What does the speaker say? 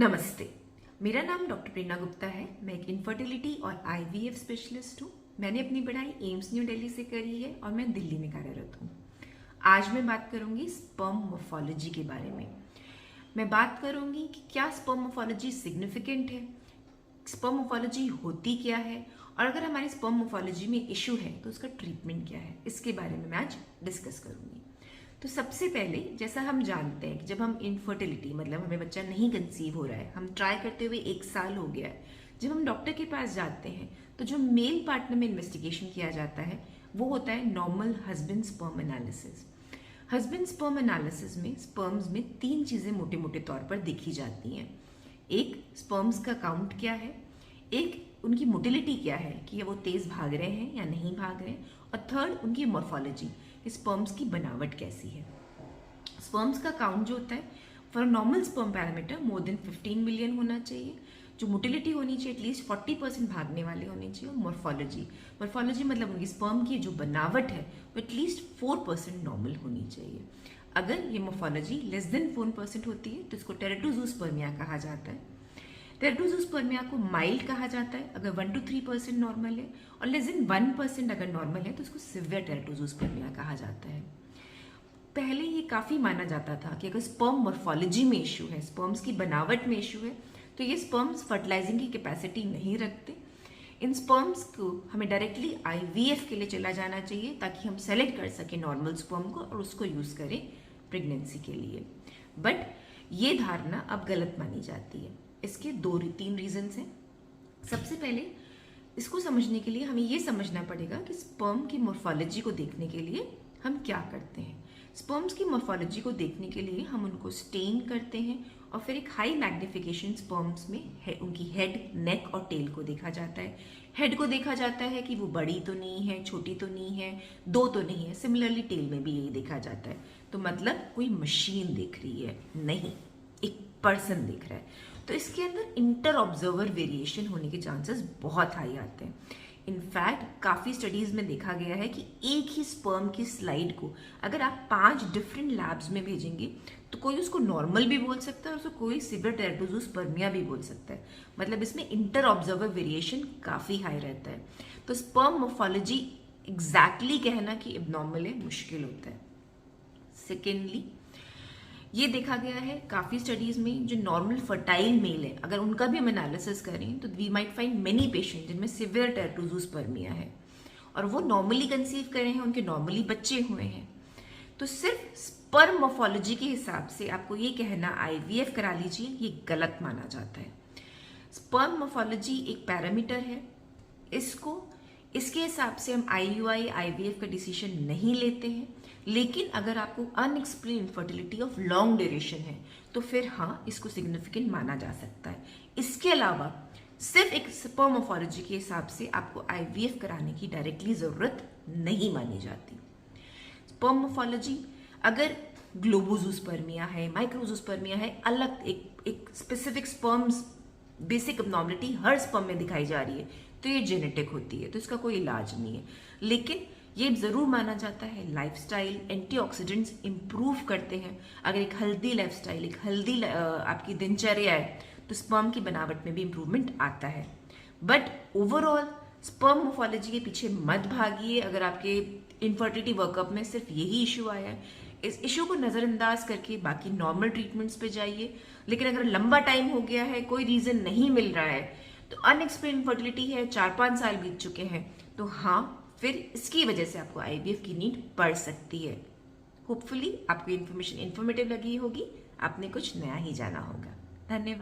नमस्ते। मेरा नाम डॉक्टर प्रेरणा गुप्ता है। मैं एक इनफर्टिलिटी और आईवीएफ स्पेशलिस्ट हूँ। मैंने अपनी पढ़ाई एम्स न्यू दिल्ली से करी है और मैं दिल्ली में कार्यरत हूँ। आज मैं बात करूंगी स्पर्म मोर्फोलॉजी के बारे में। मैं बात करूंगी कि क्या स्पर्म मोर्फोलॉजी सिग्निफिकेंट है, स्पर्म मोर्फोलॉजी होती क्या है, और अगर हमारी स्पर्म मोर्फोलॉजी में इशू है तो उसका ट्रीटमेंट क्या है, इसके बारे में मैं आज डिस्कस करूंगी। तो सबसे पहले, जैसा हम जानते हैं कि जब हम इनफर्टिलिटी मतलब हमें बच्चा नहीं कंसीव हो रहा है, हम ट्राई करते हुए 1 साल हो गया है, जब हम डॉक्टर के पास जाते हैं तो जो मेल पार्टनर में इन्वेस्टिगेशन किया जाता है वो होता है normal husband sperm analysis. Husband sperm analysis में स्पर्म्स में 3 चीज़ें मोटे मोटे तौर पर देखी जाती हैं। एक, स्पर्म्स का काउंट क्या है, एक उनकी मोटिलिटी क्या है कि वो तेज़ भाग रहे हैं या नहीं भाग रहे हैं, और थर्ड उनकी मॉर्फोलॉजी, स्पर्म्स की बनावट कैसी है। स्पर्म्स का काउंट जो होता है, for normal sperm parameter more than 15 million होना चाहिए। जो मोटिलिटी होनी चाहिए एटलीस्ट 40% भागने वाले होने चाहिए। और मॉर्फोलॉजी मतलब उनकी स्पर्म की जो बनावट है वो एटलीस्ट 4% नॉर्मल होनी चाहिए। अगर ये मॉर्फोलॉजी लेस देन 4% होती है तो इसको टेरेटोजूस्पर्मिया कहा जाता है। टेरेटोजूस्पर्मिया को माइल्ड कहा जाता है अगर 1 to 3% नॉर्मल है, और लेस देन 1% अगर नॉर्मल है तो उसको सिवियर टेरेटोजूस्पर्मिया कहा जाता है। पहले ये काफ़ी माना जाता था कि अगर स्पर्म मॉर्फोलॉजी में इशू है, स्पर्म्स की बनावट में इशू है, तो ये स्पर्म्स फर्टिलाइजिंग की कैपेसिटी नहीं रखते। इन स्पर्म्स को हमें डायरेक्टली आईवीएफ के लिए चला जाना चाहिए ताकि हम सेलेक्ट कर सकें नॉर्मल स्पर्म को और उसको यूज़ करें प्रेगनेंसी के लिए। बट ये धारणा अब गलत मानी जाती है। इसके 2-3 रीजंस हैं। सबसे पहले इसको समझने के लिए हमें ये समझना पड़ेगा कि स्पर्म की मॉर्फोलॉजी को देखने के लिए हम क्या करते हैं। स्पर्म्स की मॉर्फोलॉजी को देखने के लिए हम उनको स्टेन करते हैं और फिर एक हाई मैग्निफिकेशन स्पर्म्स में उनकी हेड, नेक और टेल को देखा जाता है। हेड को देखा जाता है कि वो बड़ी तो नहीं है, छोटी तो नहीं है, 2 तो नहीं है। सिमिलरली टेल में भी यही देखा जाता है। तो मतलब कोई मशीन देख रही है, नहीं, एक पर्सन देख रहा है। तो इसके अंदर इंटर ऑब्जर्वर वेरिएशन होने के चांसेस बहुत हाई आते हैं। इनफैक्ट काफ़ी स्टडीज़ में देखा गया है कि एक ही स्पर्म की स्लाइड को अगर आप 5 डिफरेंट लैब्स में भेजेंगे तो कोई उसको नॉर्मल भी बोल सकता है और उसको कोई सिवियर टेरेटोजूस्पर्मिया भी बोल सकता है। मतलब इसमें इंटर ऑब्जर्वर वेरिएशन काफ़ी हाई रहता है। तो स्पर्म मॉर्फोलॉजी एग्जैक्टली कहना कि एबनॉर्मल है मुश्किल होता है। सेकेंडली, ये देखा गया है काफ़ी स्टडीज़ में जो नॉर्मल फर्टाइल मेल है, अगर उनका भी हम एनालिसिस करें तो we might find many patient जिनमें सिवियर टेरेटोजूस्पर्मिया है और वो नॉर्मली कंसीव कर रहे हैं, उनके नॉर्मली बच्चे हुए हैं। तो सिर्फ स्पर्म मॉर्फोलॉजी के हिसाब से आपको ये कहना आईवीएफ करा लीजिए, ये गलत माना जाता है। स्पर्म मॉर्फोलॉजी एक पैरामीटर है, इसके हिसाब से हम आईयूआई आईवीएफ का डिसीजन नहीं लेते हैं। लेकिन अगर आपको unexplained infertility of long duration है तो फिर हाँ, इसको सिग्निफिकेंट माना जा सकता है। इसके अलावा सिर्फ एक स्पर्म मॉर्फोलॉजी के हिसाब से आपको आईवीएफ कराने की डायरेक्टली ज़रूरत नहीं मानी जाती। स्पर्म मॉर्फोलॉजी अगर ग्लोबोजूस्पर्मिया है, माइक्रोजूस्पर्मिया है, अलग एक स्पेसिफिक स्पर्म्स बेसिक एब्नॉर्मलिटी हर स्पर्म में दिखाई जा रही है तो ये जेनेटिक होती है, तो इसका कोई इलाज नहीं है। लेकिन ये जरूर माना जाता है लाइफस्टाइल, एंटीऑक्सीडेंट्स इंप्रूव करते हैं। अगर एक हेल्दी लाइफस्टाइल, एक हेल्दी आपकी दिनचर्या है तो स्पर्म की बनावट में भी इंप्रूवमेंट आता है। बट ओवरऑल स्पर्म मॉर्फोलॉजी के पीछे मत भागिए। अगर आपके इनफर्टिलिटी वर्कअप में सिर्फ यही इशू आया है, इस इशू को नज़रअंदाज करके बाकी नॉर्मल ट्रीटमेंट्स पे जाइए। लेकिन अगर लंबा टाइम हो गया है, कोई रीज़न नहीं मिल रहा है, तो अनएक्सप्लेन इनफर्टिलिटी है, 4-5 साल बीत चुके हैं, तो हाँ, फिर इसकी वजह से आपको आईवीएफ की नीड पड़ सकती है। होपफुली आपको इन्फॉर्मेशन इन्फॉर्मेटिव लगी होगी, आपने कुछ नया ही जाना होगा। धन्यवाद।